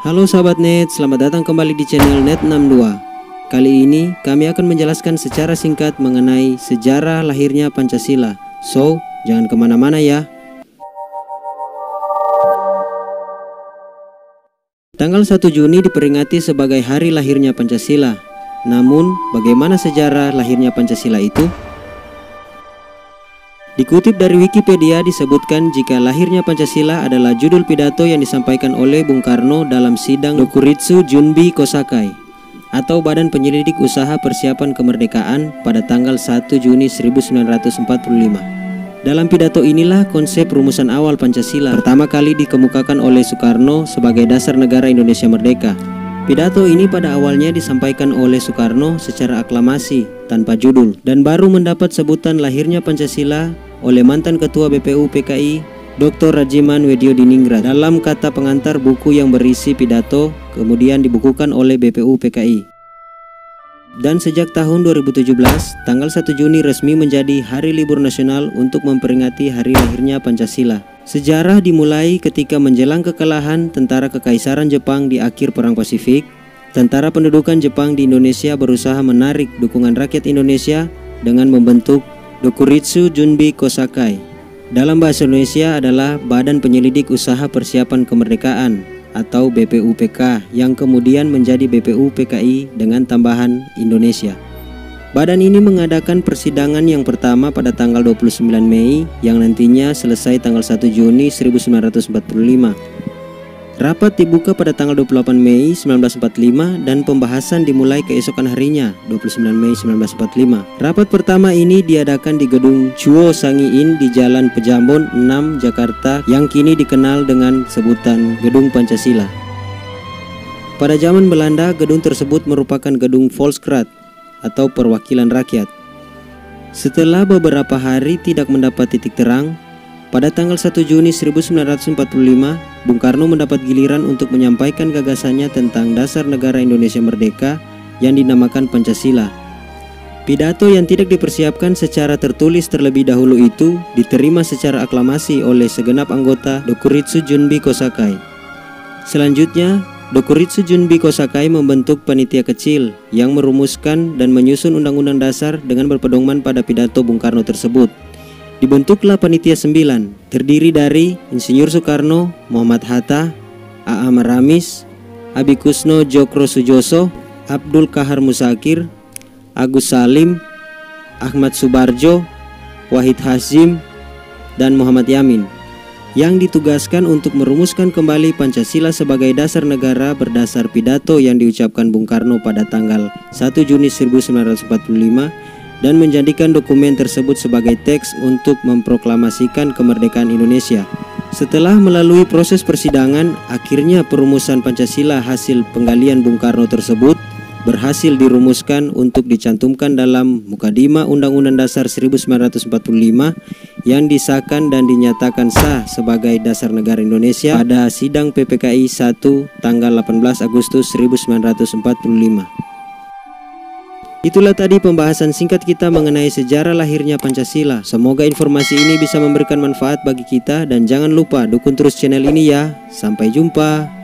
Halo sahabat net, selamat datang kembali di channel Net62. Kali ini kami akan menjelaskan secara singkat mengenai sejarah lahirnya Pancasila. So, jangan kemana-mana ya. Tanggal 1 Juni diperingati sebagai hari lahirnya Pancasila. Namun, bagaimana sejarah lahirnya Pancasila itu? Dikutip dari Wikipedia disebutkan jika lahirnya Pancasila adalah judul pidato yang disampaikan oleh Bung Karno dalam sidang Dokuritsu Junbi Kosakai atau Badan Penyelidik Usaha Persiapan Kemerdekaan pada tanggal 1 Juni 1945. Dalam pidato inilah konsep rumusan awal Pancasila pertama kali dikemukakan oleh Soekarno sebagai dasar negara Indonesia merdeka. Pidato ini pada awalnya disampaikan oleh Soekarno secara aklamasi tanpa judul dan baru mendapat sebutan lahirnya Pancasila oleh mantan Ketua BPU PKI Dr. Rajiman Wedyodiningrat dalam kata pengantar buku yang berisi pidato kemudian dibukukan oleh BPU PKI. Dan sejak tahun 2017, tanggal 1 Juni resmi menjadi hari libur nasional untuk memperingati hari lahirnya Pancasila. Sejarah dimulai ketika menjelang kekalahan tentara Kekaisaran Jepang di akhir Perang Pasifik. Tentara pendudukan Jepang di Indonesia berusaha menarik dukungan rakyat Indonesia dengan membentuk Dokuritsu Junbi Kosakai. Dalam bahasa Indonesia adalah Badan Penyelidik Usaha Persiapan Kemerdekaan atau BPUPK yang kemudian menjadi BPU PKI dengan tambahan Indonesia. Badan ini mengadakan persidangan yang pertama pada tanggal 29 Mei yang nantinya selesai tanggal 1 Juni 1945. Rapat dibuka pada tanggal 28 Mei 1945 dan pembahasan dimulai keesokan harinya 29 Mei 1945. Rapat pertama ini diadakan di gedung Chuo Sangiin di Jalan Pejambon 6 Jakarta yang kini dikenal dengan sebutan Gedung Pancasila. Pada zaman Belanda, gedung tersebut merupakan gedung Volksraad atau perwakilan rakyat. Setelah beberapa hari tidak mendapat titik terang, pada tanggal 1 Juni 1945, Bung Karno mendapat giliran untuk menyampaikan gagasannya tentang dasar negara Indonesia merdeka yang dinamakan Pancasila. Pidato yang tidak dipersiapkan secara tertulis terlebih dahulu itu diterima secara aklamasi oleh segenap anggota Dokuritsu Junbi Kosakai. Selanjutnya, Dokuritsu Junbi Kosakai membentuk panitia kecil yang merumuskan dan menyusun undang-undang dasar dengan berpedoman pada pidato Bung Karno tersebut. Dibentuklah panitia 9, terdiri dari Insinyur Soekarno, Muhammad Hatta, A.A. Maramis, Abikusno Djokro Sujoso, Abdul Kahar Musakir, Agus Salim, Ahmad Subarjo, Wahid Hasyim, dan Muhammad Yamin, yang ditugaskan untuk merumuskan kembali Pancasila sebagai dasar negara berdasar pidato yang diucapkan Bung Karno pada tanggal 1 Juni 1945 dan menjadikan dokumen tersebut sebagai teks untuk memproklamasikan kemerdekaan Indonesia. Setelah melalui proses persidangan, akhirnya perumusan Pancasila hasil penggalian Bung Karno tersebut berhasil dirumuskan untuk dicantumkan dalam Mukadimah Undang-Undang Dasar 1945 yang disahkan dan dinyatakan sah sebagai dasar negara Indonesia pada sidang PPKI 1 tanggal 18 Agustus 1945. Itulah tadi pembahasan singkat kita mengenai sejarah lahirnya Pancasila. Semoga informasi ini bisa memberikan manfaat bagi kita dan jangan lupa dukung terus channel ini ya. Sampai jumpa.